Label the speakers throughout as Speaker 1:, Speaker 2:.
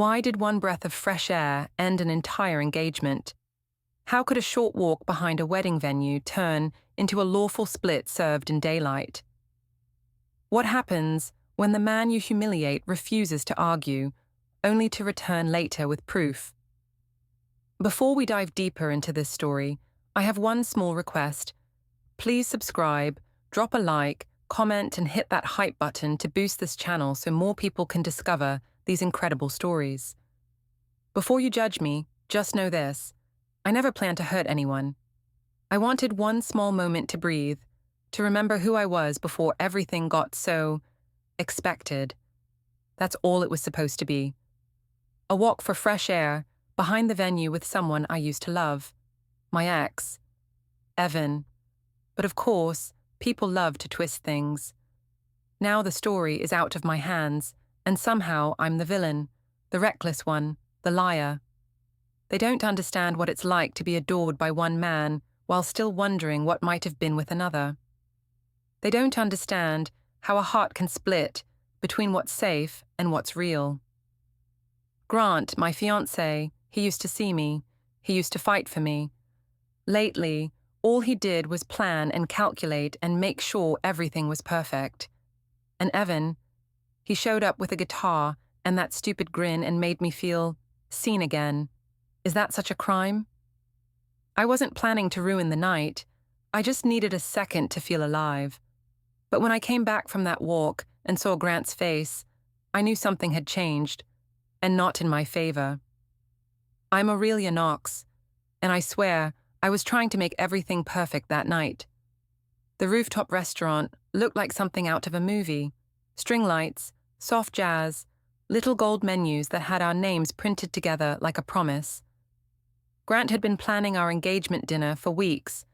Speaker 1: Why did one breath of fresh air end an entire engagement? How could a short walk behind a wedding venue turn into a lawful split served in daylight? What happens when the man you humiliate refuses to argue, only to return later with proof? Before we dive deeper into this story, I have one small request. Please subscribe, drop a like, comment, and hit that hype button to boost this channel so more people can discover these incredible stories. Before you judge me, just know this: I never planned to hurt anyone. I wanted one small moment to breathe, to remember who I was before everything got so expected. That's all it was supposed to be. A walk for fresh air behind the venue with someone I used to love. My ex, Evan. But of course, people love to twist things. Now the story is out of my hands, and somehow I'm the villain, the reckless one, the liar. They don't understand what it's like to be adored by one man while still wondering what might have been with another. They don't understand how a heart can split between what's safe and what's real. Grant, my fiancé, he used to see me. He used to fight for me. Lately, all he did was plan and calculate and make sure everything was perfect. And Evan, he showed up with a guitar and that stupid grin and made me feel seen again. Is that such a crime? I wasn't planning to ruin the night. I just needed a second to feel alive. But when I came back from that walk and saw Grant's face, I knew something had changed, and not in my favor. I'm Aurelia Knox, and I swear I was trying to make everything perfect that night. The rooftop restaurant looked like something out of a movie. String lights, soft jazz, little gold menus that had our names printed together like a promise. Grant had been planning our engagement dinner for weeks,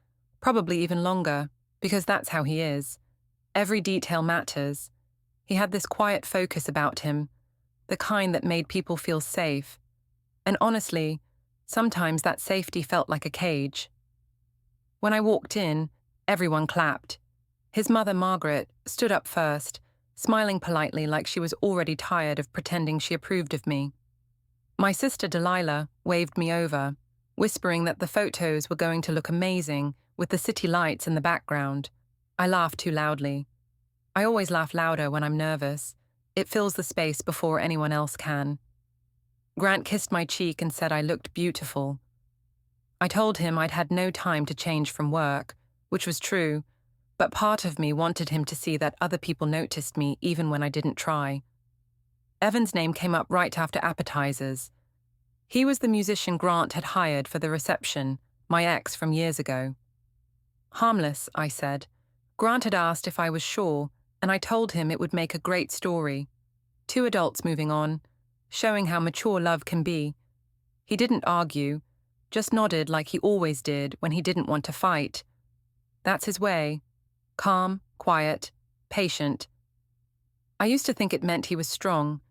Speaker 1: probably even longer, because that's how he is. Every detail matters. He had this quiet focus about him, the kind that made people feel safe. And honestly, sometimes that safety felt like a cage. When I walked in, everyone clapped. His mother, Margaret, stood up first, smiling politely like she was already tired of pretending she approved of me. My sister, Delilah, waved me over, whispering that the photos were going to look amazing with the city lights in the background. I laughed too loudly. I always laugh louder when I'm nervous. It fills the space before anyone else can. Grant kissed my cheek and said I looked beautiful. I told him I'd had no time to change from work, which was true, but part of me wanted him to see that other people noticed me even when I didn't try. Evan's name came up right after appetizers. He was the musician Grant had hired for the reception, my ex from years ago. Harmless, I said. Grant had asked if I was sure, and I told him it would make a great story. Two adults moving on, showing how mature love can be. He didn't argue, just nodded like he always did when he didn't want to fight. That's his way. Calm, quiet, patient. I used to think it meant he was strong.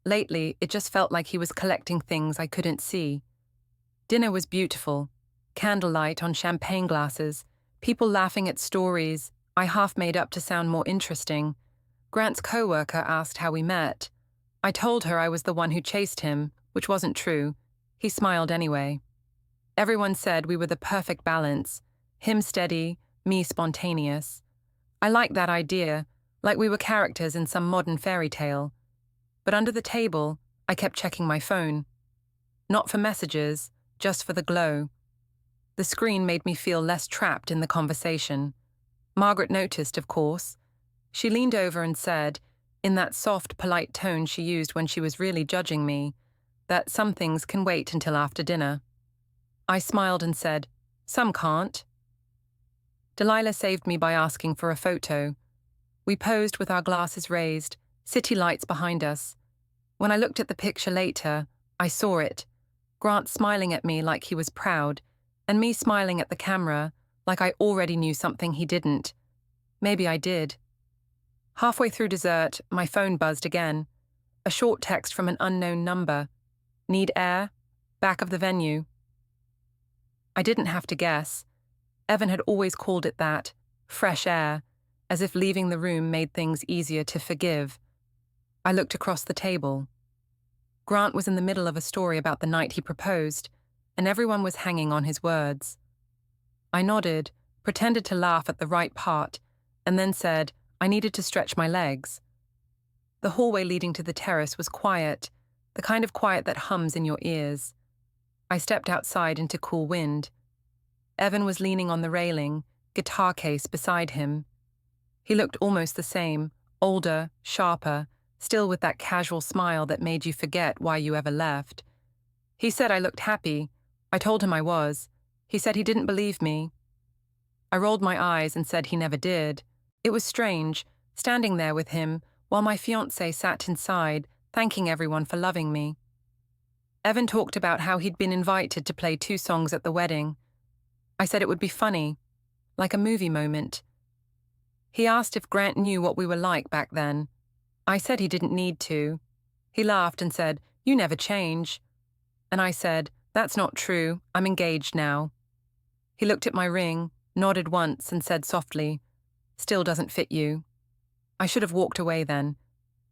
Speaker 1: Lately, it just felt like he was collecting things I couldn't see. Dinner was beautiful. Candlelight on champagne glasses, people laughing at stories I half made up to sound more interesting. Grant's co-worker asked how we met. I told her I was the one who chased him, which wasn't true. He smiled anyway. Everyone said we were the perfect balance, him steady, me spontaneous. I liked that idea, like we were characters in some modern fairy tale. But under the table, I kept checking my phone. Not for messages, just for the glow. The screen made me feel less trapped in the conversation. Margaret noticed, of course. She leaned over and said, in that soft, polite tone she used when she was really judging me, that some things can wait until after dinner. I smiled and said, some can't. Delilah saved me by asking for a photo. We posed with our glasses raised, city lights behind us. When I looked at the picture later, I saw it. Grant smiling at me like he was proud, and me smiling at the camera like I already knew something he didn't. Maybe I did. Halfway through dessert, my phone buzzed again. A short text from an unknown number. Need air? Back of the venue. I didn't have to guess. Evan had always called it that, fresh air, as if leaving the room made things easier to forgive. I looked across the table. Grant was in the middle of a story about the night he proposed, and everyone was hanging on his words. I nodded, pretended to laugh at the right part, and then said I needed to stretch my legs. The hallway leading to the terrace was quiet, the kind of quiet that hums in your ears. I stepped outside into cool wind. Evan was leaning on the railing, guitar case beside him. He looked almost the same, older, sharper, still with that casual smile that made you forget why you ever left. He said I looked happy. I told him I was. He said he didn't believe me. I rolled my eyes and said he never did. It was strange, standing there with him, while my fiancé sat inside, thanking everyone for loving me. Evan talked about how he'd been invited to play 2 songs at the wedding. I said it would be funny, like a movie moment. He asked if Grant knew what we were like back then. I said he didn't need to. He laughed and said, "You never change." And I said, "That's not true, I'm engaged now." He looked at my ring, nodded once and said softly, "Still doesn't fit you." I should have walked away then.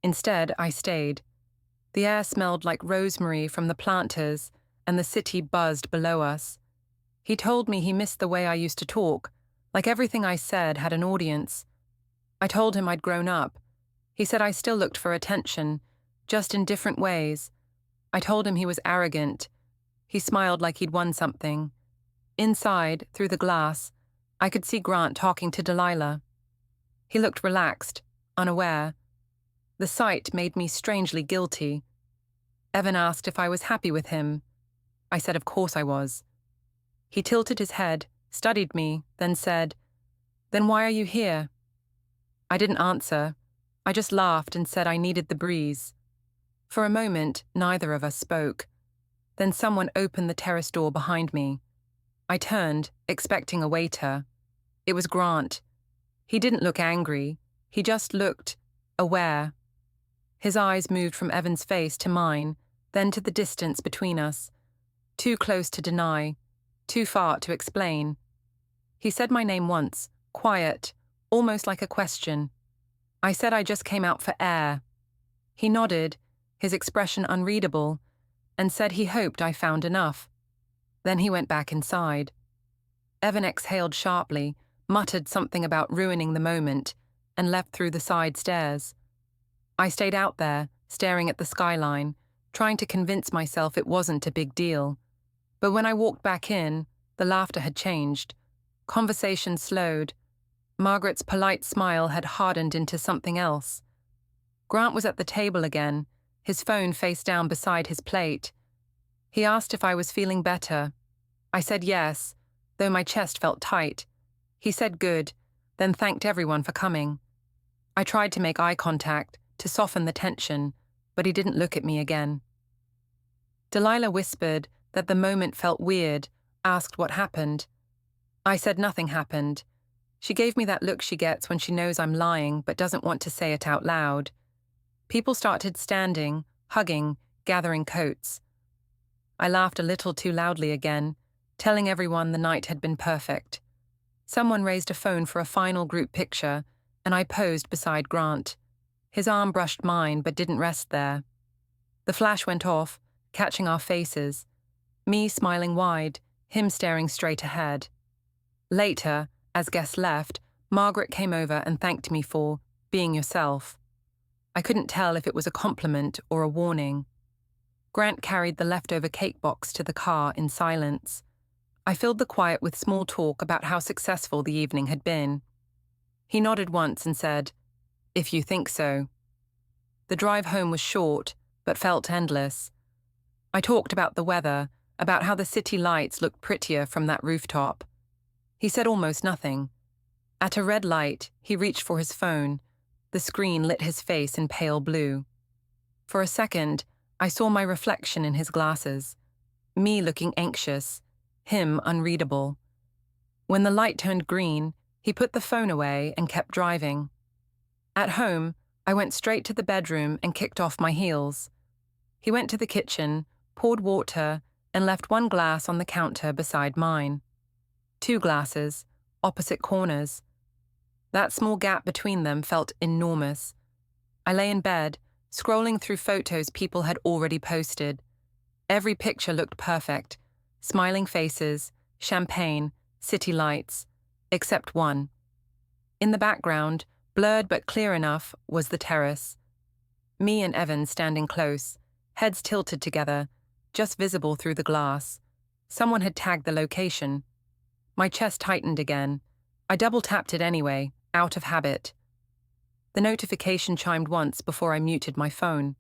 Speaker 1: Instead, I stayed. The air smelled like rosemary from the planters, and the city buzzed below us. He told me he missed the way I used to talk, like everything I said had an audience. I told him I'd grown up. He said I still looked for attention, just in different ways. I told him he was arrogant. He smiled like he'd won something. Inside, through the glass, I could see Grant talking to Delilah. He looked relaxed, unaware. The sight made me strangely guilty. Evan asked if I was happy with him. I said of course I was. He tilted his head, studied me, then said, "Then why are you here?" I didn't answer. I just laughed and said I needed the breeze. For a moment, neither of us spoke. Then someone opened the terrace door behind me. I turned, expecting a waiter. It was Grant. He didn't look angry. He just looked aware. His eyes moved from Evan's face to mine, then to the distance between us. Too close to deny, too far to explain. He said my name once, quiet, almost like a question. I said I just came out for air. He nodded, his expression unreadable, and said he hoped I found enough. Then he went back inside. Evan exhaled sharply, muttered something about ruining the moment, and left through the side stairs. I stayed out there, staring at the skyline, trying to convince myself it wasn't a big deal. But when I walked back in, the laughter had changed. Conversation slowed. Margaret's polite smile had hardened into something else. Grant was at the table again, his phone face down beside his plate. He asked if I was feeling better. I said yes, though my chest felt tight. He said good, then thanked everyone for coming. I tried to make eye contact, to soften the tension, but he didn't look at me again. Delilah whispered that the moment felt weird, asked what happened. I said nothing happened. She gave me that look she gets when she knows I'm lying but doesn't want to say it out loud. People started standing, hugging, gathering coats. I laughed a little too loudly again, telling everyone the night had been perfect. Someone raised a phone for a final group picture, and I posed beside Grant. His arm brushed mine but didn't rest there. The flash went off, catching our faces. Me smiling wide, him staring straight ahead. Later, as guests left, Margaret came over and thanked me for being yourself. I couldn't tell if it was a compliment or a warning. Grant carried the leftover cake box to the car in silence. I filled the quiet with small talk about how successful the evening had been. He nodded once and said, "If you think so." The drive home was short, but felt endless. I talked about the weather, about how the city lights looked prettier from that rooftop. He said almost nothing. At a red light, he reached for his phone. The screen lit his face in pale blue. For a second, I saw my reflection in his glasses. Me looking anxious, him unreadable. When the light turned green, he put the phone away and kept driving. At home, I went straight to the bedroom and kicked off my heels. He went to the kitchen, poured water, and left one glass on the counter beside mine. 2 glasses, opposite corners. That small gap between them felt enormous. I lay in bed, scrolling through photos people had already posted. Every picture looked perfect. Smiling faces, champagne, city lights, except one. In the background, blurred but clear enough, was the terrace. Me and Evan standing close, heads tilted together, just visible through the glass. Someone had tagged the location. My chest tightened again. I double-tapped it anyway, out of habit. The notification chimed once before I muted my phone.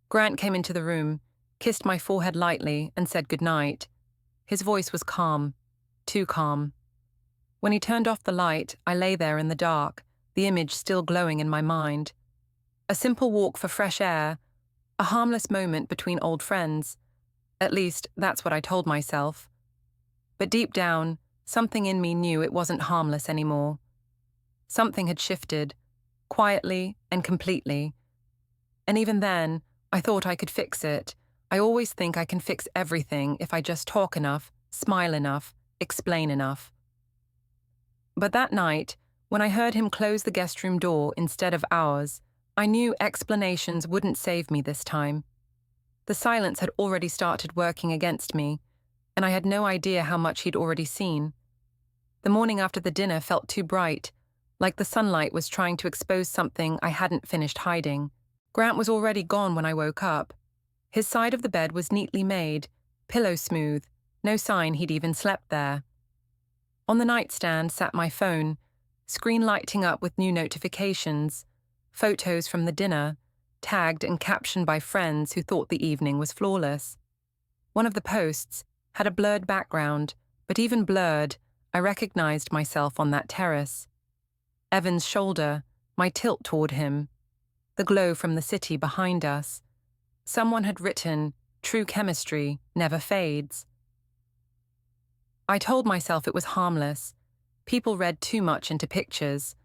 Speaker 1: Grant came into the room, kissed my forehead lightly, and said goodnight. His voice was calm, too calm. When he turned off the light, I lay there in the dark, the image still glowing in my mind. A simple walk for fresh air, a harmless moment between old friends. At least, that's what I told myself. But deep down, something in me knew it wasn't harmless anymore. Something had shifted, quietly and completely. And even then, I thought I could fix it. I always think I can fix everything if I just talk enough, smile enough, explain enough. But that night, when I heard him close the guest room door instead of ours, I knew explanations wouldn't save me this time. The silence had already started working against me, and I had no idea how much he'd already seen. The morning after the dinner felt too bright, like the sunlight was trying to expose something I hadn't finished hiding. Grant was already gone when I woke up. His side of the bed was neatly made, pillow smooth, no sign he'd even slept there. On the nightstand sat my phone, screen lighting up with new notifications, photos from the dinner, tagged and captioned by friends who thought the evening was flawless. One of the posts had a blurred background, but even blurred, I recognized myself on that terrace. Evan's shoulder, my tilt toward him, the glow from the city behind us. Someone had written, "True chemistry never fades." I told myself it was harmless. People read too much into pictures.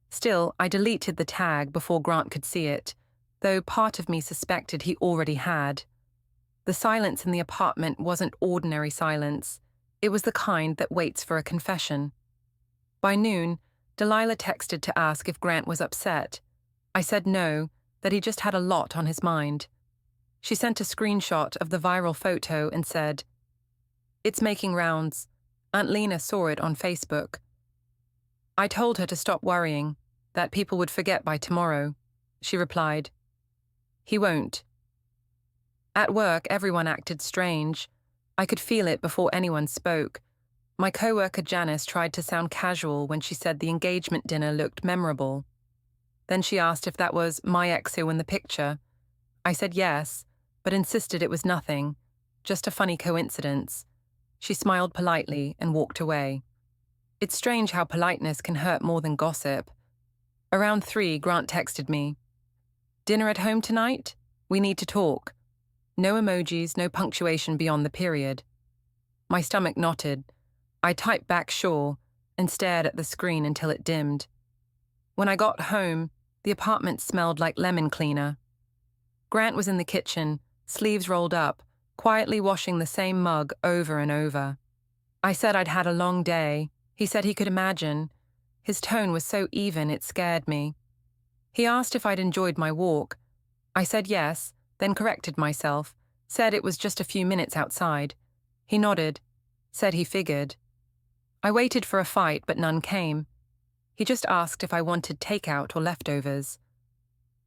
Speaker 1: Still, I deleted the tag before Grant could see it, though part of me suspected he already had. The silence in the apartment wasn't ordinary silence. It was the kind that waits for a confession. By noon, Delilah texted to ask if Grant was upset. I said no, that he just had a lot on his mind. She sent a screenshot of the viral photo and said, "It's making rounds. Aunt Lena saw it on Facebook." I told her to stop worrying, that people would forget by tomorrow. She replied, "He won't." At work, everyone acted strange. I could feel it before anyone spoke. My coworker Janice tried to sound casual when she said the engagement dinner looked memorable. Then she asked if that was my exo in the picture. I said yes, but insisted it was nothing, just a funny coincidence. She smiled politely and walked away. It's strange how politeness can hurt more than gossip. Around 3, Grant texted me, "Dinner at home tonight? We need to talk." No emojis, no punctuation beyond the period. My stomach knotted. I typed back sure and stared at the screen until it dimmed. When I got home, the apartment smelled like lemon cleaner. Grant was in the kitchen, sleeves rolled up, quietly washing the same mug over and over. I said I'd had a long day. He said he could imagine. His tone was so even it scared me. He asked if I'd enjoyed my walk. I said yes, then corrected myself, said it was just a few minutes outside. He nodded, said he figured. I waited for a fight, but none came. He just asked if I wanted takeout or leftovers.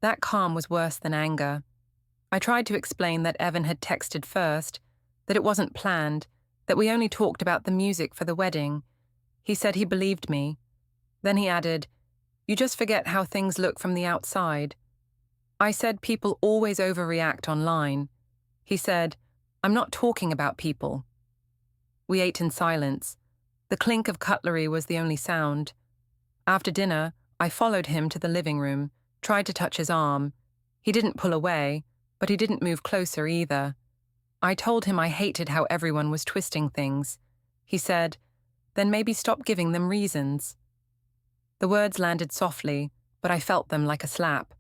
Speaker 1: That calm was worse than anger. I tried to explain that Evan had texted first, that it wasn't planned, that we only talked about the music for the wedding. He said he believed me. Then he added, "You just forget how things look from the outside." I said people always overreact online. He said, "I'm not talking about people." We ate in silence. The clink of cutlery was the only sound. After dinner, I followed him to the living room, tried to touch his arm. He didn't pull away, but he didn't move closer either. I told him I hated how everyone was twisting things. He said, "Then maybe stop giving them reasons." The words landed softly, but I felt them like a slap.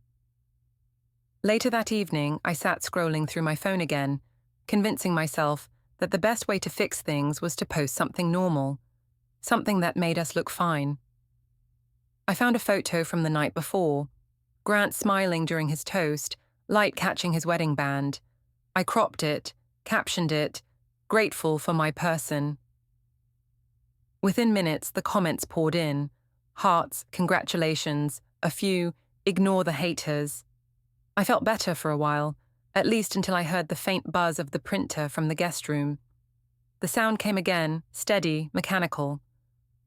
Speaker 1: Later that evening, I sat scrolling through my phone again, convincing myself that the best way to fix things was to post something normal, something that made us look fine. I found a photo from the night before. Grant smiling during his toast, light catching his wedding band. I cropped it, captioned it, "Grateful for my person." Within minutes, the comments poured in. Hearts, congratulations, a few, ignore the haters. I felt better for a while, at least until I heard the faint buzz of the printer from the guest room. The sound came again, steady, mechanical.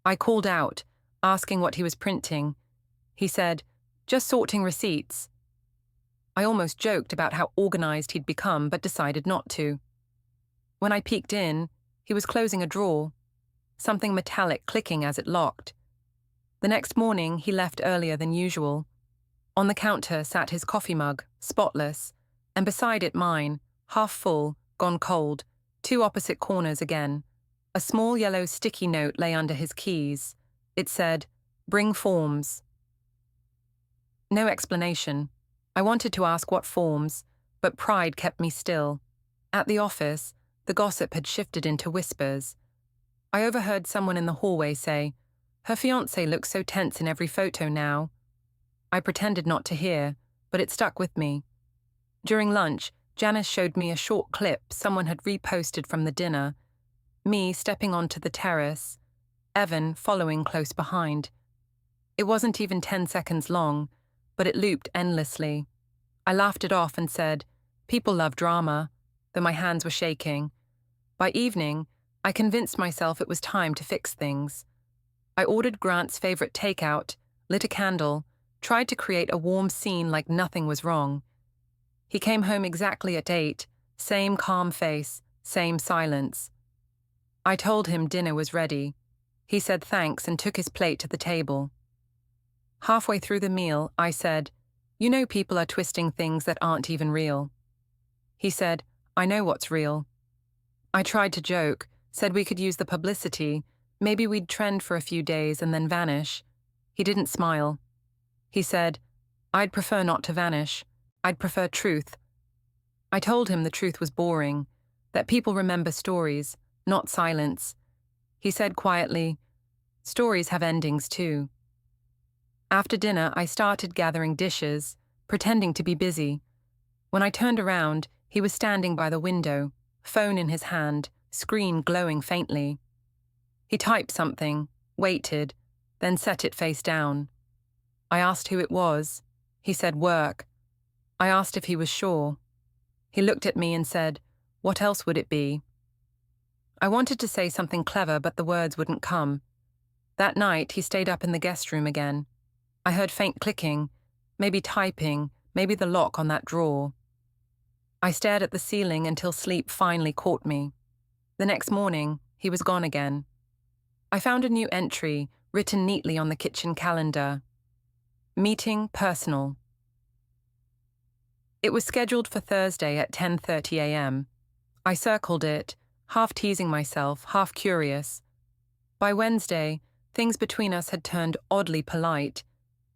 Speaker 1: I called out, asking what he was printing. He said, "Just sorting receipts." I almost joked about how organized he'd become, but decided not to. When I peeked in, he was closing a drawer, something metallic clicking as it locked. The next morning, he left earlier than usual. On the counter sat his coffee mug, spotless, and beside it mine, half full, gone cold, two opposite corners again. A small yellow sticky note lay under his keys. It said, "Bring forms." No explanation. I wanted to ask what forms, but pride kept me still. At the office, the gossip had shifted into whispers. I overheard someone in the hallway say, "Her fiancé looks so tense in every photo now." I pretended not to hear, but it stuck with me. During lunch, Janice showed me a short clip someone had reposted from the dinner. Me stepping onto the terrace, Evan following close behind. It wasn't even 10 seconds long, but it looped endlessly. I laughed it off and said, "People love drama," though my hands were shaking. By evening, I convinced myself it was time to fix things. I ordered Grant's favorite takeout, lit a candle, tried to create a warm scene like nothing was wrong. He came home exactly at 8, same calm face, same silence. I told him dinner was ready. He said thanks and took his plate to the table. Halfway through the meal, I said, "You know people are twisting things that aren't even real." He said, "I know what's real." I tried to joke, said we could use the publicity, maybe we'd trend for a few days and then vanish. He didn't smile. He said, "I'd prefer not to vanish. I'd prefer truth." I told him the truth was boring, that people remember stories, not silence. He said quietly, "Stories have endings too." After dinner, I started gathering dishes, pretending to be busy. When I turned around, he was standing by the window, phone in his hand, screen glowing faintly. He typed something, waited, then set it face down. I asked who it was. He said work. I asked if he was sure. He looked at me and said, "What else would it be?" I wanted to say something clever, but the words wouldn't come. That night, he stayed up in the guest room again. I heard faint clicking, maybe typing, maybe the lock on that drawer. I stared at the ceiling until sleep finally caught me. The next morning, he was gone again. I found a new entry, written neatly on the kitchen calendar. Meeting personal. It was scheduled for Thursday at 10:30 a.m. I circled it, half teasing myself, half curious. By Wednesday, things between us had turned oddly polite.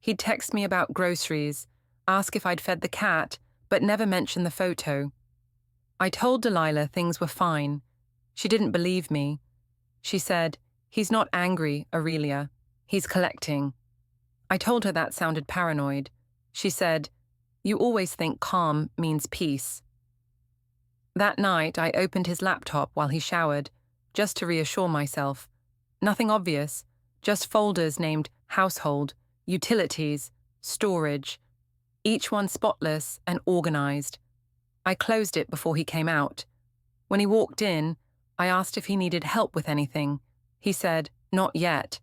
Speaker 1: He'd text me about groceries, ask if I'd fed the cat, but never mention the photo. I told Delilah things were fine. She didn't believe me. She said, "He's not angry, Aurelia. He's collecting." I told her that sounded paranoid. She said, "You always think calm means peace." That night, I opened his laptop while he showered, just to reassure myself. Nothing obvious, just folders named household, utilities, storage, each one spotless and organized. I closed it before he came out. When he walked in, I asked if he needed help with anything. He said, "Not yet."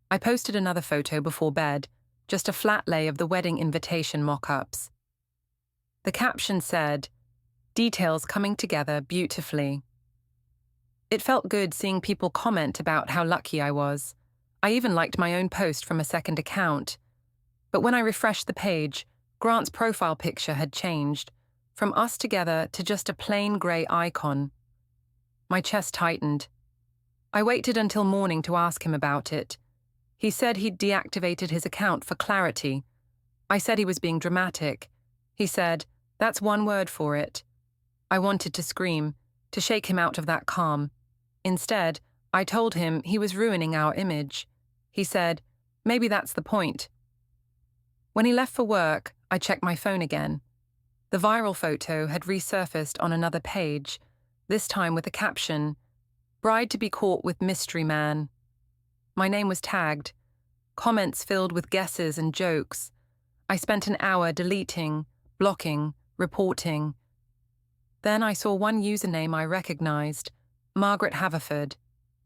Speaker 1: I posted another photo before bed, just a flat lay of the wedding invitation mock-ups. The caption said, "Details coming together beautifully." It felt good seeing people comment about how lucky I was. I even liked my own post from a second account. But when I refreshed the page, Grant's profile picture had changed, from us together to just a plain grey icon. My chest tightened. I waited until morning to ask him about it. He said he'd deactivated his account for clarity. I said he was being dramatic. He said, "That's one word for it." I wanted to scream, to shake him out of that calm. Instead, I told him he was ruining our image. He said, "Maybe that's the point." When he left for work, I checked my phone again. The viral photo had resurfaced on another page, this time with a caption, "Bride to be caught with mystery man." My name was tagged, comments filled with guesses and jokes. I spent an hour deleting, blocking, reporting. Then I saw one username I recognized, Margaret Haverford,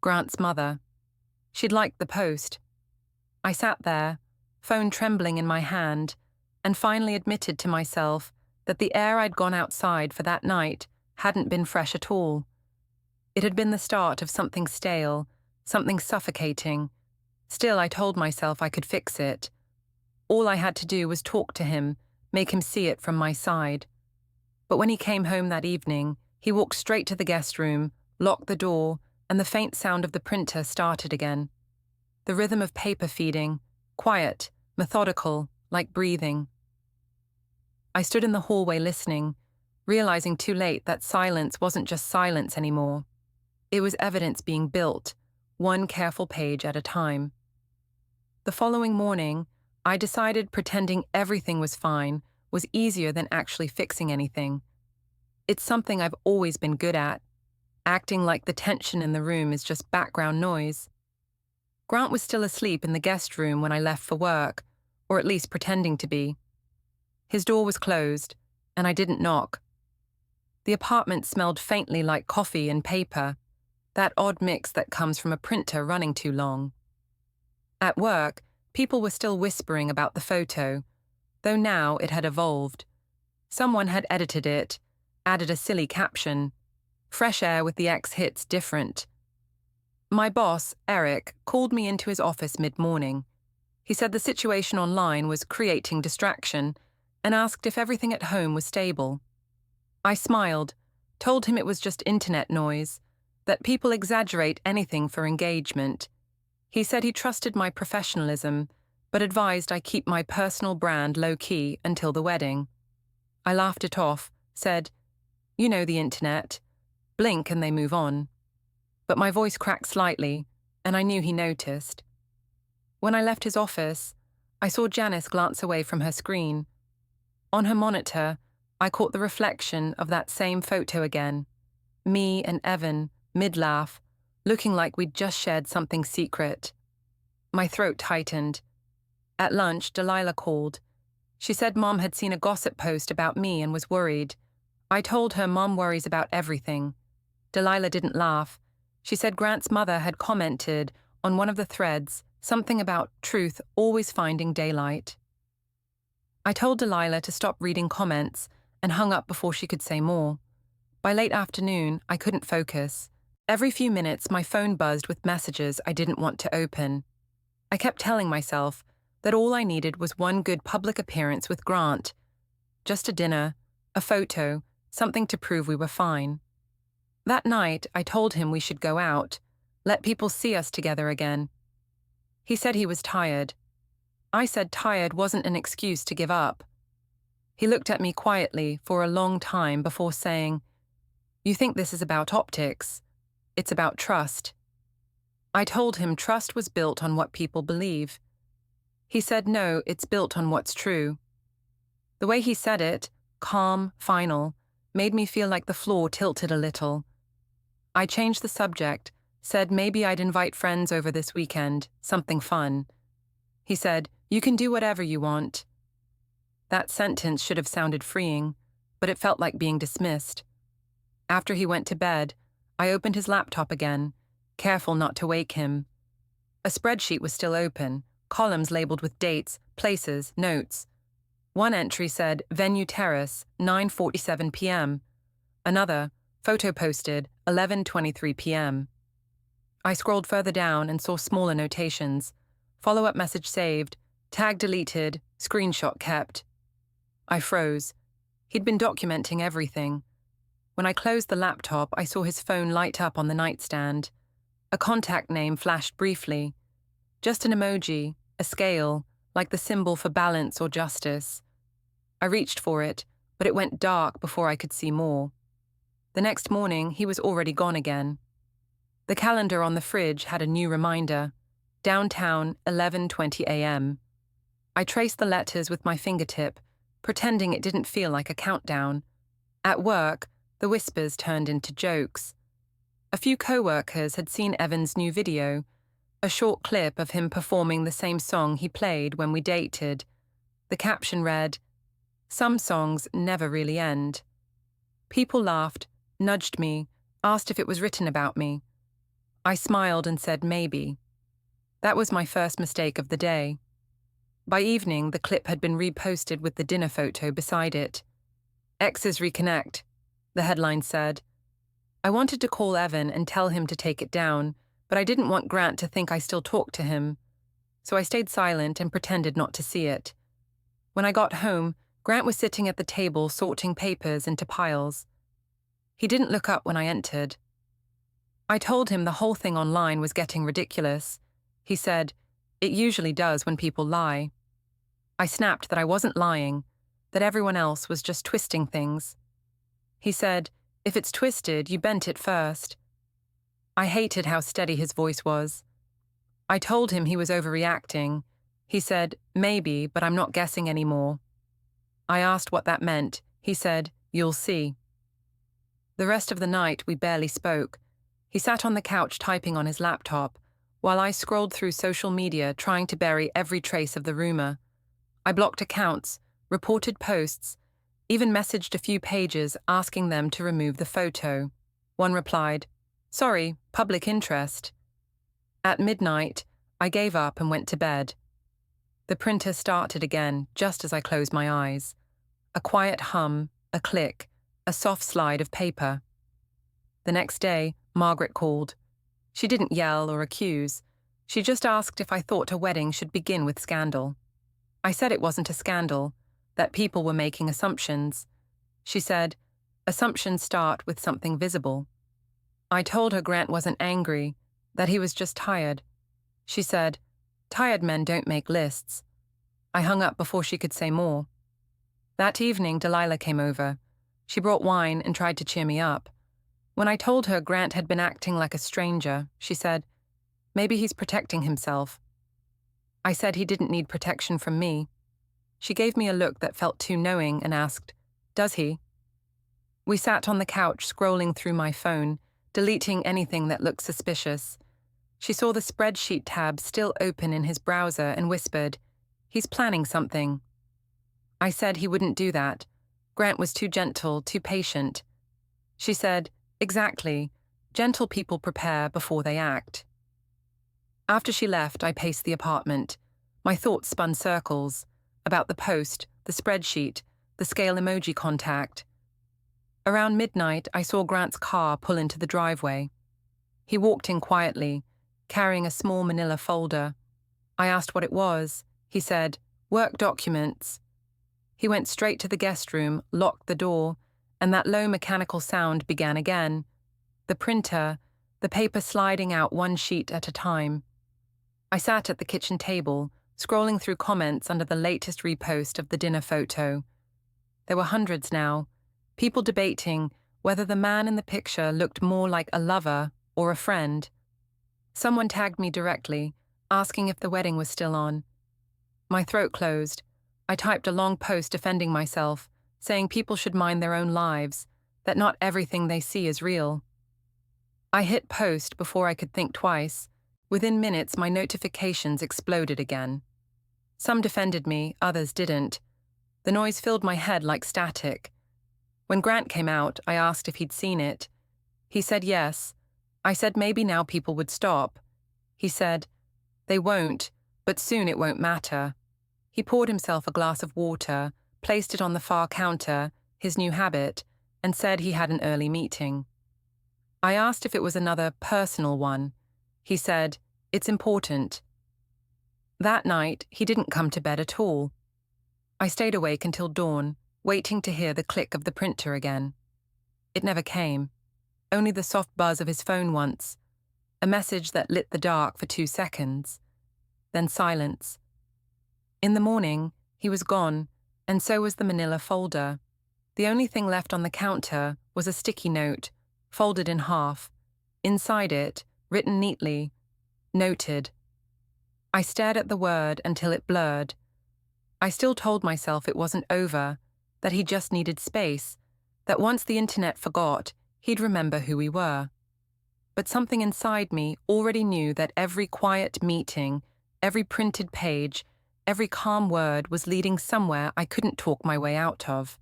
Speaker 1: Grant's mother. She'd liked the post. I sat there, phone trembling in my hand, and finally admitted to myself that the air I'd gone outside for that night hadn't been fresh at all. It had been the start of something stale, something suffocating. Still, I told myself I could fix it. All I had to do was talk to him, make him see it from my side. But when he came home that evening, he walked straight to the guest room, locked the door, and the faint sound of the printer started again. The rhythm of paper feeding, quiet, methodical, like breathing. I stood in the hallway listening, realizing too late that silence wasn't just silence anymore. It was evidence being built, one careful page at a time. The following morning, I decided pretending everything was fine was easier than actually fixing anything. It's something I've always been good at, acting like the tension in the room is just background noise. Grant was still asleep in the guest room when I left for work, or at least pretending to be. His door was closed, and I didn't knock. The apartment smelled faintly like coffee and paper, that odd mix that comes from a printer running too long. At work, people were still whispering about the photo, though now it had evolved. Someone had edited it, added a silly caption, "Fresh air with the ex hits different." My boss, Eric, called me into his office mid-morning. He said the situation online was creating distraction and asked if everything at home was stable. I smiled, told him it was just internet noise, that people exaggerate anything for engagement. He said he trusted my professionalism, but advised I keep my personal brand low-key until the wedding. I laughed it off, said, "You know the internet. Blink and they move on." But my voice cracked slightly, and I knew he noticed. When I left his office, I saw Janice glance away from her screen. On her monitor, I caught the reflection of that same photo again. Me and Evan, mid-laugh, looking like we'd just shared something secret. My throat tightened. At lunch, Delilah called. She said Mom had seen a gossip post about me and was worried. I told her Mom worries about everything. Delilah didn't laugh. She said Grant's mother had commented on one of the threads something about truth always finding daylight. I told Delilah to stop reading comments and hung up before she could say more. By late afternoon, I couldn't focus. Every few minutes, my phone buzzed with messages I didn't want to open. I kept telling myself that all I needed was one good public appearance with Grant. Just a dinner, a photo, something to prove we were fine. That night, I told him we should go out, let people see us together again. He said he was tired. I said tired wasn't an excuse to give up. He looked at me quietly for a long time before saying, "You think this is about optics. It's about trust." I told him trust was built on what people believe. He said no, it's built on what's true. The way he said it, calm, final, made me feel like the floor tilted a little. I changed the subject, said maybe I'd invite friends over this weekend, something fun. He said, "You can do whatever you want." That sentence should have sounded freeing, but it felt like being dismissed. After he went to bed, I opened his laptop again, careful not to wake him. A spreadsheet was still open, columns labeled with dates, places, notes. One entry said, "Venue Terrace, 9:47 p.m. Another, photo posted, 11:23 p.m. I scrolled further down and saw smaller notations. Follow-up message saved, tag deleted, screenshot kept. I froze. He'd been documenting everything. When I closed the laptop, I saw his phone light up on the nightstand. A contact name flashed briefly. Just an emoji, a scale, like the symbol for balance or justice. I reached for it, but it went dark before I could see more. The next morning, he was already gone again. The calendar on the fridge had a new reminder. Downtown, 11:20 a.m. I traced the letters with my fingertip, pretending it didn't feel like a countdown. At work, the whispers turned into jokes. A few co-workers had seen Evan's new video, a short clip of him performing the same song he played when we dated. The caption read, "Some songs never really end." People laughed, nudged me, asked if it was written about me. I smiled and said maybe. That was my first mistake of the day. By evening, the clip had been reposted with the dinner photo beside it. "Exes reconnect," the headline said. I wanted to call Evan and tell him to take it down, but I didn't want Grant to think I still talked to him. So I stayed silent and pretended not to see it. When I got home, Grant was sitting at the table sorting papers into piles. He didn't look up when I entered. I told him the whole thing online was getting ridiculous. He said, "It usually does when people lie." I snapped that I wasn't lying, that everyone else was just twisting things. He said, "If it's twisted, you bent it first." I hated how steady his voice was. I told him he was overreacting. He said, "Maybe, but I'm not guessing anymore." I asked what that meant. He said, "You'll see." The rest of the night, we barely spoke. He sat on the couch typing on his laptop, while I scrolled through social media trying to bury every trace of the rumor. I blocked accounts, reported posts, even messaged a few pages asking them to remove the photo. One replied, "Sorry, public interest." At midnight, I gave up and went to bed. The printer started again just as I closed my eyes. A quiet hum, a click, a soft slide of paper. The next day, Margaret called. She didn't yell or accuse. She just asked if I thought a wedding should begin with scandal. I said it wasn't a scandal, that people were making assumptions. She said, "Assumptions start with something visible." I told her Grant wasn't angry, that he was just tired. She said, "Tired men don't make lists." I hung up before she could say more. That evening, Delilah came over. She brought wine and tried to cheer me up. When I told her Grant had been acting like a stranger, she said, "Maybe he's protecting himself." I said he didn't need protection from me. She gave me a look that felt too knowing and asked, "Does he?" We sat on the couch scrolling through my phone, deleting anything that looked suspicious. She saw the spreadsheet tab still open in his browser and whispered, "He's planning something." I said he wouldn't do that. Grant was too gentle, too patient. She said, "Exactly. Gentle people prepare before they act." After she left, I paced the apartment. My thoughts spun circles about the post, the spreadsheet, the scale emoji contact. Around midnight, I saw Grant's car pull into the driveway. He walked in quietly, carrying a small manila folder. I asked what it was. He said, "Work documents." He went straight to the guest room, locked the door, and that low mechanical sound began again. The printer, the paper sliding out one sheet at a time. I sat at the kitchen table, scrolling through comments under the latest repost of the dinner photo. There were hundreds now, people debating whether the man in the picture looked more like a lover or a friend. Someone tagged me directly, asking if the wedding was still on. My throat closed. I typed a long post defending myself, saying people should mind their own lives, that not everything they see is real. I hit post before I could think twice. Within minutes, my notifications exploded again. Some defended me, others didn't. The noise filled my head like static. When Grant came out, I asked if he'd seen it. He said yes. I said maybe now people would stop. He said, "They won't, but soon it won't matter." He poured himself a glass of water, placed it on the far counter, his new habit, and said he had an early meeting. I asked if it was another personal one. He said, "It's important." That night, he didn't come to bed at all. I stayed awake until dawn, waiting to hear the click of the printer again. It never came. Only the soft buzz of his phone once, a message that lit the dark for 2 seconds. Then silence. In the morning, he was gone, and so was the manila folder. The only thing left on the counter was a sticky note, folded in half. Inside it, written neatly, "Noted." I stared at the word until it blurred. I still told myself it wasn't over, that he just needed space, that once the internet forgot, he'd remember who we were. But something inside me already knew that every quiet meeting, every printed page, every calm word was leading somewhere I couldn't talk my way out of.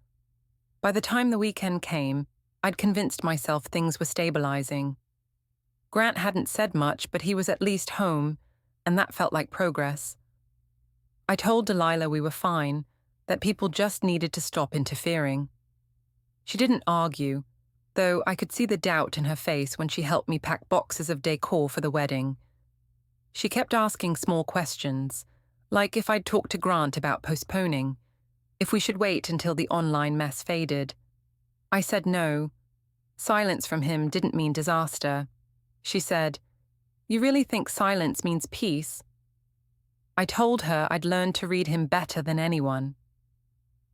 Speaker 1: By the time the weekend came, I'd convinced myself things were stabilizing. Grant hadn't said much, but he was at least home, and that felt like progress. I told Delilah we were fine, that people just needed to stop interfering. She didn't argue, though I could see the doubt in her face when she helped me pack boxes of decor for the wedding. She kept asking small questions, like if I'd talked to Grant about postponing, if we should wait until the online mess faded. I said no. Silence from him didn't mean disaster. She said, "You really think silence means peace?" I told her I'd learned to read him better than anyone.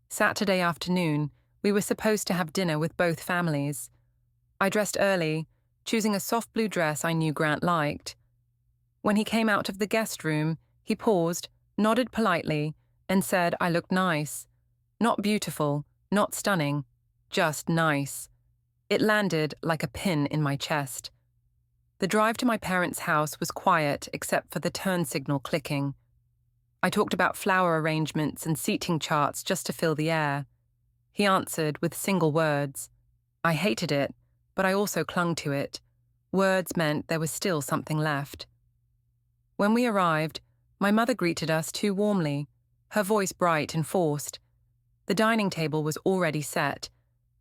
Speaker 1: Saturday afternoon, we were supposed to have dinner with both families. I dressed early, choosing a soft blue dress I knew Grant liked. When he came out of the guest room, he paused, nodded politely, and said I looked nice. Not beautiful, not stunning, just nice. It landed like a pin in my chest. The drive to my parents' house was quiet except for the turn signal clicking. I talked about flower arrangements and seating charts just to fill the air. He answered with single words. I hated it, but I also clung to it. Words meant there was still something left. When we arrived, my mother greeted us too warmly, her voice bright and forced. The dining table was already set,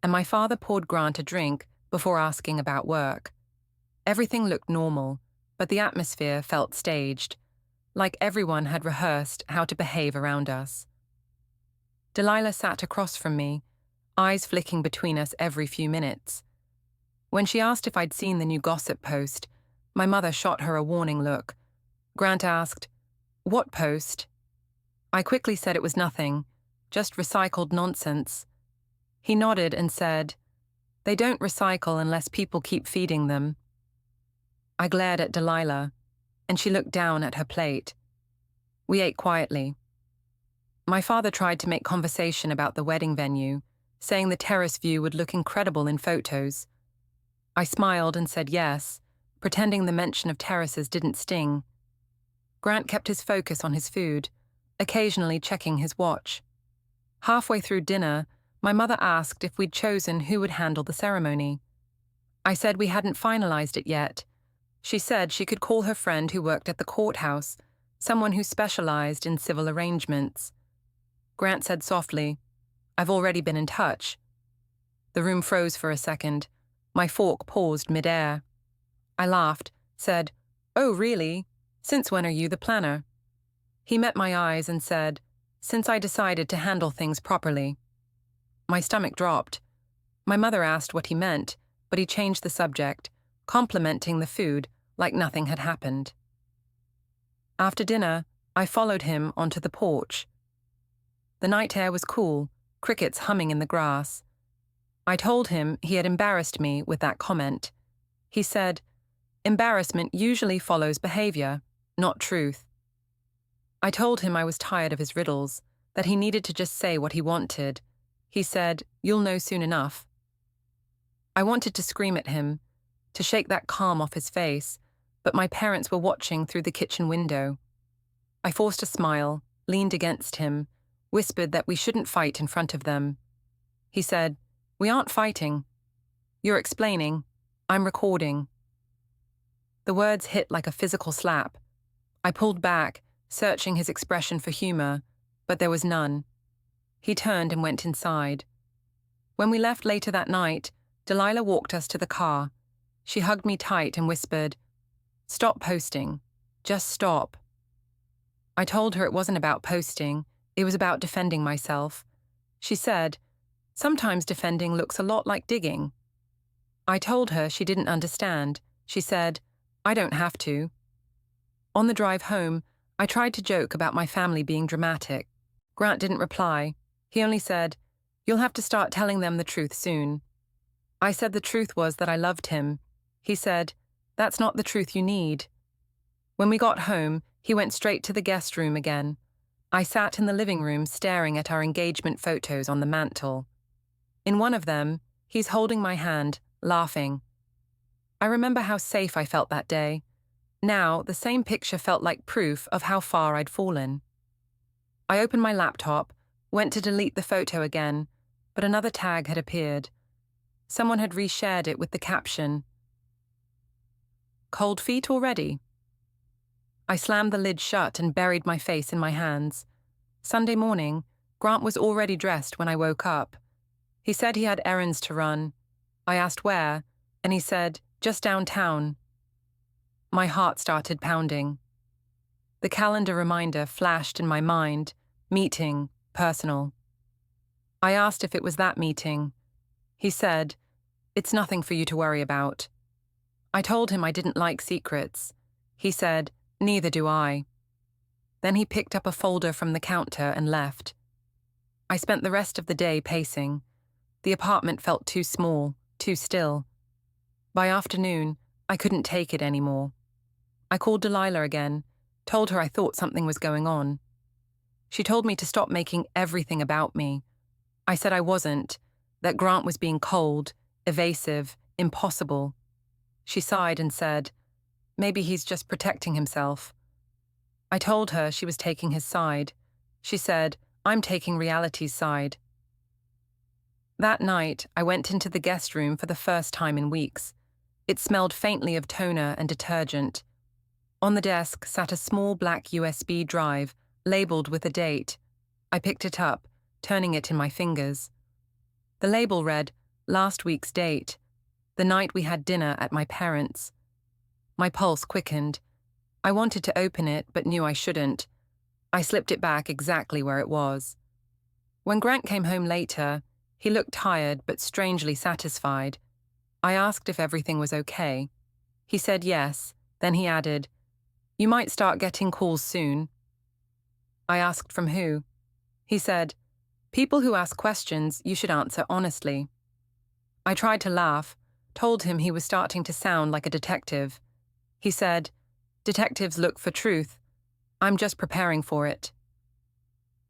Speaker 1: and my father poured Grant a drink before asking about work. Everything looked normal, but the atmosphere felt staged, like everyone had rehearsed how to behave around us. Delilah sat across from me, eyes flicking between us every few minutes. When she asked if I'd seen the new gossip post, my mother shot her a warning look. Grant asked, "What post?" I quickly said it was nothing, just recycled nonsense. He nodded and said, "They don't recycle unless people keep feeding them." I glared at Delilah, and she looked down at her plate. We ate quietly. My father tried to make conversation about the wedding venue, saying the terrace view would look incredible in photos. I smiled and said yes, pretending the mention of terraces didn't sting. Grant kept his focus on his food, occasionally checking his watch. Halfway through dinner, my mother asked if we'd chosen who would handle the ceremony. I said we hadn't finalized it yet. She said she could call her friend who worked at the courthouse, someone who specialized in civil arrangements. Grant said softly, "I've already been in touch." The room froze for a second. My fork paused mid-air. I laughed, said, "Oh, really? Since when are you the planner?" He met my eyes and said, "Since I decided to handle things properly." My stomach dropped. My mother asked what he meant, but he changed the subject, complimenting the food like nothing had happened. After dinner, I followed him onto the porch. The night air was cool, crickets humming in the grass. I told him he had embarrassed me with that comment. He said, "Embarrassment usually follows behavior, not truth." I told him I was tired of his riddles, that he needed to just say what he wanted. He said, "You'll know soon enough." I wanted to scream at him, to shake that calm off his face, but my parents were watching through the kitchen window. I forced a smile, leaned against him, whispered that we shouldn't fight in front of them. He said, "We aren't fighting. You're explaining. I'm recording." The words hit like a physical slap. I pulled back, searching his expression for humor, but there was none. He turned and went inside. When we left later that night, Delilah walked us to the car. She hugged me tight and whispered, "Stop posting. Just stop." I told her it wasn't about posting, it was about defending myself. She said, "Sometimes defending looks a lot like digging." I told her she didn't understand. She said, "I don't have to." On the drive home, I tried to joke about my family being dramatic. Grant didn't reply. He only said, "You'll have to start telling them the truth soon." I said the truth was that I loved him. He said, "That's not the truth you need." When we got home, he went straight to the guest room again. I sat in the living room staring at our engagement photos on the mantel. In one of them, he's holding my hand, laughing. I remember how safe I felt that day. Now, the same picture felt like proof of how far I'd fallen. I opened my laptop, went to delete the photo again, but another tag had appeared. Someone had reshared it with the caption, "Cold feet already?" I slammed the lid shut and buried my face in my hands. Sunday morning, Grant was already dressed when I woke up. He said he had errands to run. I asked where, and he said, "Just downtown." My heart started pounding. The calendar reminder flashed in my mind, meeting, personal. I asked if it was that meeting. He said, "It's nothing for you to worry about." I told him I didn't like secrets. He said, "Neither do I." Then he picked up a folder from the counter and left. I spent the rest of the day pacing. The apartment felt too small, too still. By afternoon, I couldn't take it anymore. I called Delilah again, told her I thought something was going on. She told me to stop making everything about me. I said I wasn't, that Grant was being cold, evasive, impossible. She sighed and said, "Maybe he's just protecting himself." I told her she was taking his side. She said, "I'm taking reality's side." That night, I went into the guest room for the first time in weeks. It smelled faintly of toner and detergent. On the desk sat a small black USB drive, labeled with a date. I picked it up, turning it in my fingers. The label read, "Last week's date," the night we had dinner at my parents'. My pulse quickened. I wanted to open it, but knew I shouldn't. I slipped it back exactly where it was. When Grant came home later, he looked tired but strangely satisfied. I asked if everything was okay. He said yes, then he added, "You might start getting calls soon." I asked from who. He said, "People who ask questions you should answer honestly." I tried to laugh, told him he was starting to sound like a detective. He said, "Detectives look for truth. I'm just preparing for it."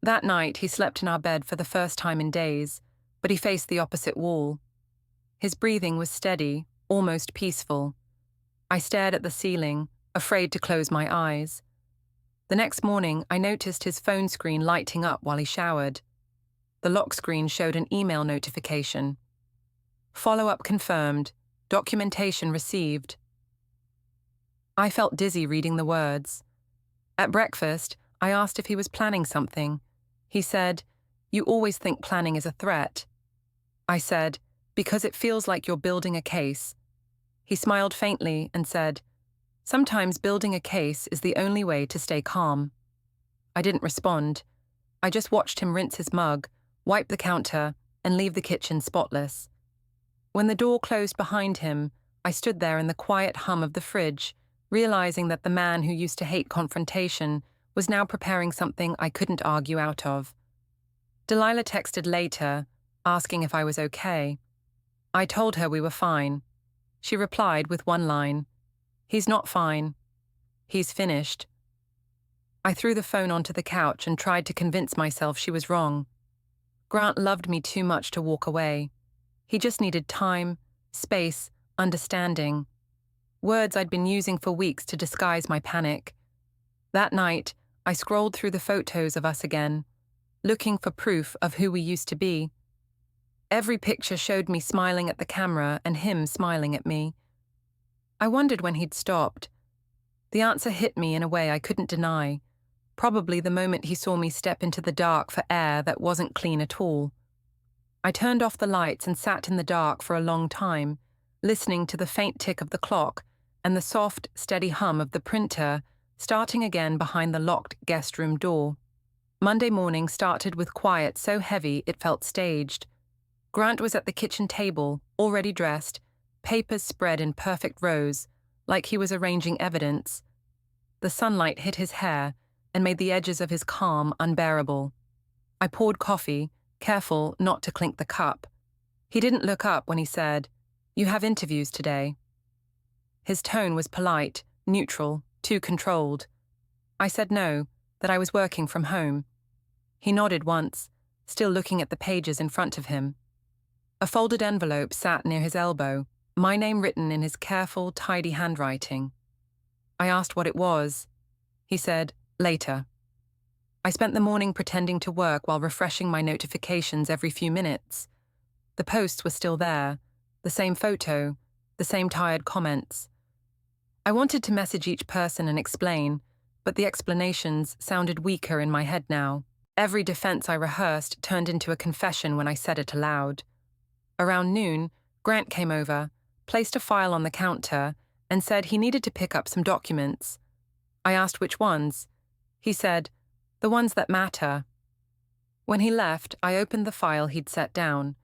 Speaker 1: That night, he slept in our bed for the first time in days, but he faced the opposite wall. His breathing was steady, almost peaceful. I stared at the ceiling, afraid to close my eyes. The next morning, I noticed his phone screen lighting up while he showered. The lock screen showed an email notification. Follow-up confirmed. Documentation received. I felt dizzy reading the words. At breakfast, I asked if he was planning something. He said, "You always think planning is a threat." I said, "Because it feels like you're building a case." He smiled faintly and said, "Sometimes building a case is the only way to stay calm." I didn't respond. I just watched him rinse his mug, wipe the counter, and leave the kitchen spotless. When the door closed behind him, I stood there in the quiet hum of the fridge, realizing that the man who used to hate confrontation was now preparing something I couldn't argue out of. Delilah texted later, asking if I was okay. I told her we were fine. She replied with one line, "He's not fine. He's finished." I threw the phone onto the couch and tried to convince myself she was wrong. Grant loved me too much to walk away. He just needed time, space, understanding. Words I'd been using for weeks to disguise my panic. That night, I scrolled through the photos of us again, looking for proof of who we used to be. Every picture showed me smiling at the camera and him smiling at me. I wondered when he'd stopped. The answer hit me in a way I couldn't deny, probably the moment he saw me step into the dark for air that wasn't clean at all. I turned off the lights and sat in the dark for a long time, listening to the faint tick of the clock and the soft, steady hum of the printer starting again behind the locked guest room door. Monday morning started with quiet so heavy it felt staged. Grant was at the kitchen table, already dressed, papers spread in perfect rows, like he was arranging evidence. The sunlight hit his hair and made the edges of his calm unbearable. I poured coffee, careful not to clink the cup. He didn't look up when he said, "You have interviews today." His tone was polite, neutral, too controlled. I said no, that I was working from home. He nodded once, still looking at the pages in front of him. A folded envelope sat near his elbow, my name written in his careful, tidy handwriting. I asked what it was. He said, "Later." I spent the morning pretending to work while refreshing my notifications every few minutes. The posts were still there, the same photo, the same tired comments. I wanted to message each person and explain, but the explanations sounded weaker in my head now. Every defense I rehearsed turned into a confession when I said it aloud. Around noon, Grant came over, placed a file on the counter, and said he needed to pick up some documents. I asked which ones. He said, "The ones that matter." When he left, I opened the file he'd set down.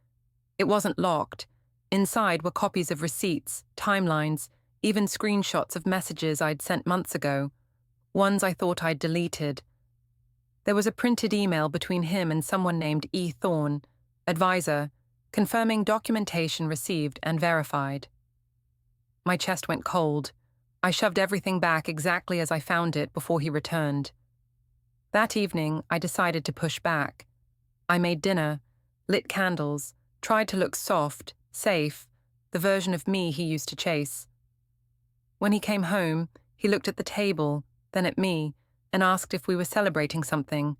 Speaker 1: It wasn't locked. Inside were copies of receipts, timelines, even screenshots of messages I'd sent months ago, ones I thought I'd deleted. There was a printed email between him and someone named E. Thorne, advisor, confirming documentation received and verified. My chest went cold. I shoved everything back exactly as I found it before he returned. That evening, I decided to push back. I made dinner, lit candles, tried to look soft, safe, the version of me he used to chase. When he came home, he looked at the table, then at me, and asked if we were celebrating something.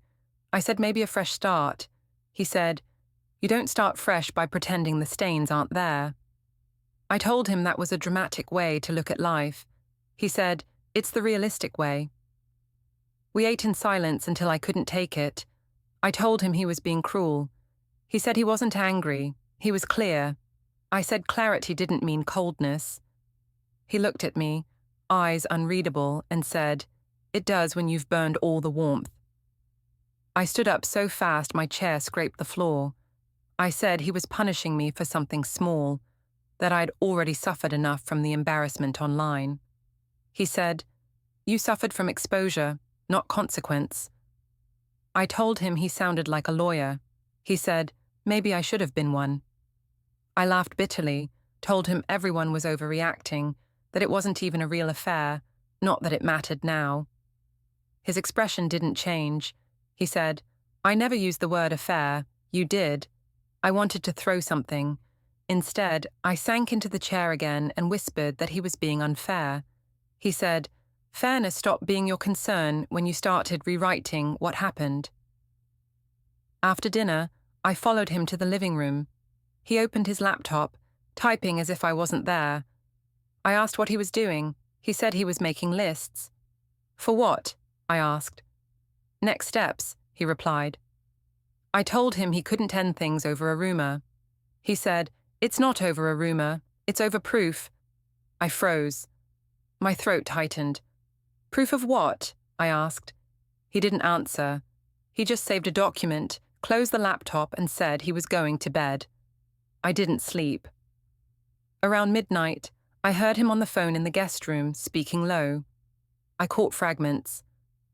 Speaker 1: I said maybe a fresh start. He said, "You don't start fresh by pretending the stains aren't there." I told him that was a dramatic way to look at life. He said, "It's the realistic way." We ate in silence until I couldn't take it. I told him he was being cruel. He said he wasn't angry, he was clear. I said clarity didn't mean coldness. He looked at me, eyes unreadable, and said, "It does when you've burned all the warmth." I stood up so fast my chair scraped the floor. I said he was punishing me for something small, that I'd already suffered enough from the embarrassment online. He said, "You suffered from exposure, not consequence." I told him he sounded like a lawyer. He said, "Maybe I should have been one." I laughed bitterly, told him everyone was overreacting, that it wasn't even a real affair, not that it mattered now. His expression didn't change. He said, "I never used the word affair, you did." I wanted to throw something. Instead, I sank into the chair again and whispered that he was being unfair. He said, "Fairness stopped being your concern when you started rewriting what happened." After dinner, I followed him to the living room. He opened his laptop, typing as if I wasn't there. I asked what he was doing. He said he was making lists. "For what?" I asked. "Next steps," he replied. I told him he couldn't end things over a rumor. He said, "It's not over a rumor, it's over proof." I froze. My throat tightened. "Proof of what?" I asked. He didn't answer. He just saved a document, closed the laptop, and said he was going to bed. I didn't sleep. Around midnight, I heard him on the phone in the guest room, speaking low. I caught fragments.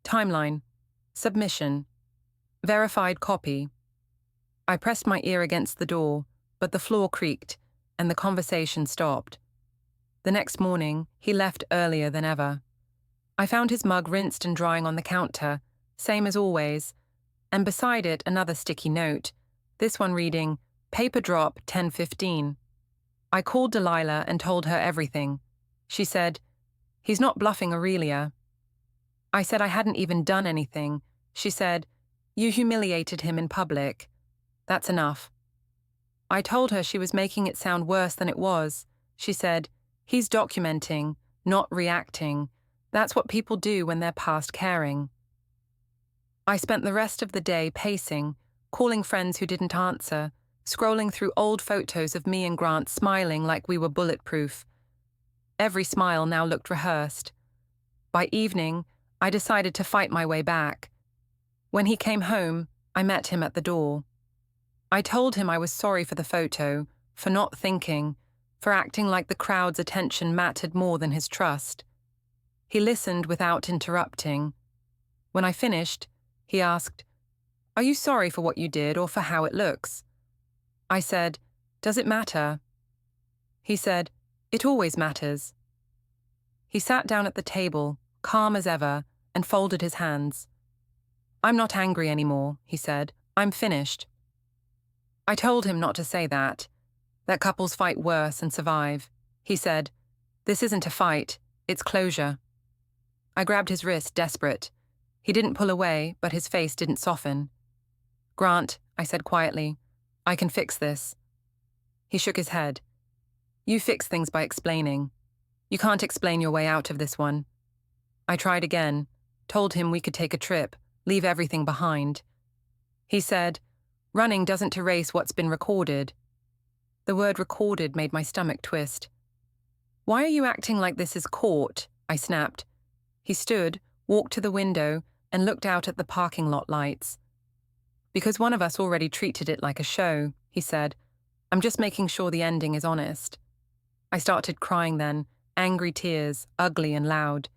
Speaker 1: Timeline. Submission. Verified copy. I pressed my ear against the door, but the floor creaked, and the conversation stopped. The next morning, he left earlier than ever. I found his mug rinsed and drying on the counter, same as always, and beside it another sticky note, this one reading, "Paper drop 10:15. I called Delilah and told her everything. She said, "He's not bluffing Aurelia." I said I hadn't even done anything. She said, "You humiliated him in public. That's enough." I told her she was making it sound worse than it was. She said, "He's documenting, not reacting. That's what people do when they're past caring." I spent the rest of the day pacing, calling friends who didn't answer, scrolling through old photos of me and Grant smiling like we were bulletproof. Every smile now looked rehearsed. By evening, I decided to fight my way back. When he came home, I met him at the door. I told him I was sorry for the photo, for not thinking, for acting like the crowd's attention mattered more than his trust. He listened without interrupting. When I finished, he asked, "Are you sorry for what you did or for how it looks?" I said, "Does it matter?" He said, "It always matters." He sat down at the table, calm as ever, and folded his hands. "I'm not angry anymore," he said. "I'm finished." I told him not to say that couples fight worse and survive. He said, "This isn't a fight, it's closure." I grabbed his wrist, desperate. He didn't pull away, but his face didn't soften. "Grant," I said quietly, "I can fix this." He shook his head. "You fix things by explaining. You can't explain your way out of this one." I tried again, told him we could take a trip, leave everything behind. He said, "Running doesn't erase what's been recorded." The word recorded made my stomach twist. "Why are you acting like this is court?" I snapped. He stood, walked to the window, and looked out at the parking lot lights. "Because one of us already treated it like a show," he said. "I'm just making sure the ending is honest." I started crying then, angry tears, ugly and loud.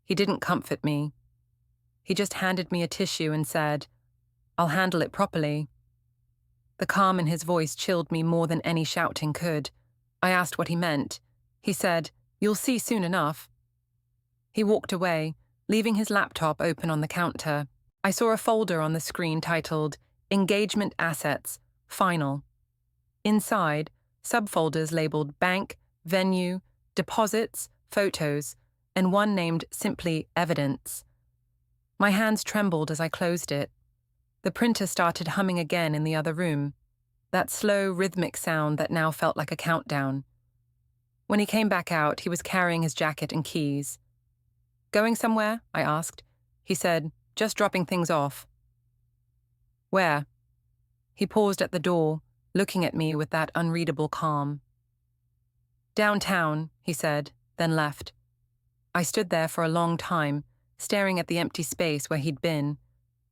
Speaker 1: He didn't comfort me. He just handed me a tissue and said, "I'll handle it properly." The calm in his voice chilled me more than any shouting could. I asked what he meant. He said, "You'll see soon enough." He walked away, leaving his laptop open on the counter. I saw a folder on the screen titled Engagement Assets, Final. Inside, subfolders labeled Bank, Venue, Deposits, Photos, and one named simply Evidence. My hands trembled as I closed it. The printer started humming again in the other room, that slow, rhythmic sound that now felt like a countdown. When he came back out, he was carrying his jacket and keys. "Going somewhere?" I asked. He said, "Just dropping things off." "Where?" He paused at the door, looking at me with that unreadable calm. "Downtown," he said, then left. I stood there for a long time, staring at the empty space where he'd been.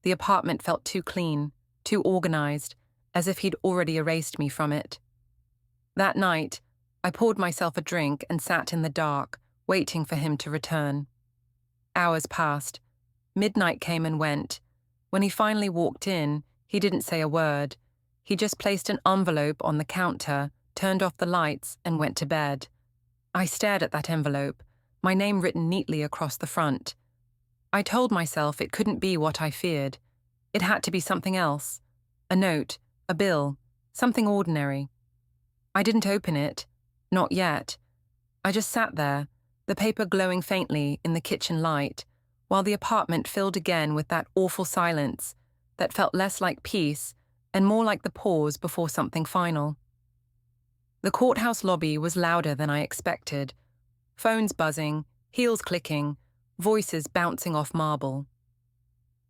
Speaker 1: The apartment felt too clean, too organized, as if he'd already erased me from it. That night, I poured myself a drink and sat in the dark, waiting for him to return. Hours passed. Midnight came and went. When he finally walked in, he didn't say a word. He just placed an envelope on the counter, turned off the lights, and went to bed. I stared at that envelope, my name written neatly across the front. I told myself it couldn't be what I feared. It had to be something else. A note, a bill, something ordinary. I didn't open it. Not yet. I just sat there, the paper glowing faintly in the kitchen light, while the apartment filled again with that awful silence that felt less like peace and more like the pause before something final. The courthouse lobby was louder than I expected. Phones buzzing, heels clicking, voices bouncing off marble.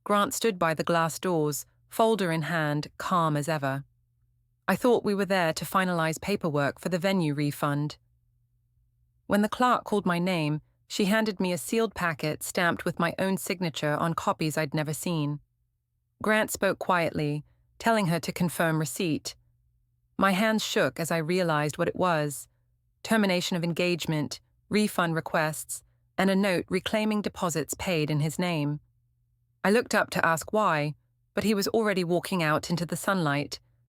Speaker 1: Grant stood by the glass doors, folder in hand, calm as ever. I thought we were there to finalize paperwork for the venue refund. When the clerk called my name, she handed me a sealed packet stamped with my own signature on copies I'd never seen. Grant spoke quietly, telling her to confirm receipt. My hands shook as I realized what it was: termination of engagement, refund requests, and a note reclaiming deposits paid in his name. I looked up to ask why, but he was already walking out into the sunlight,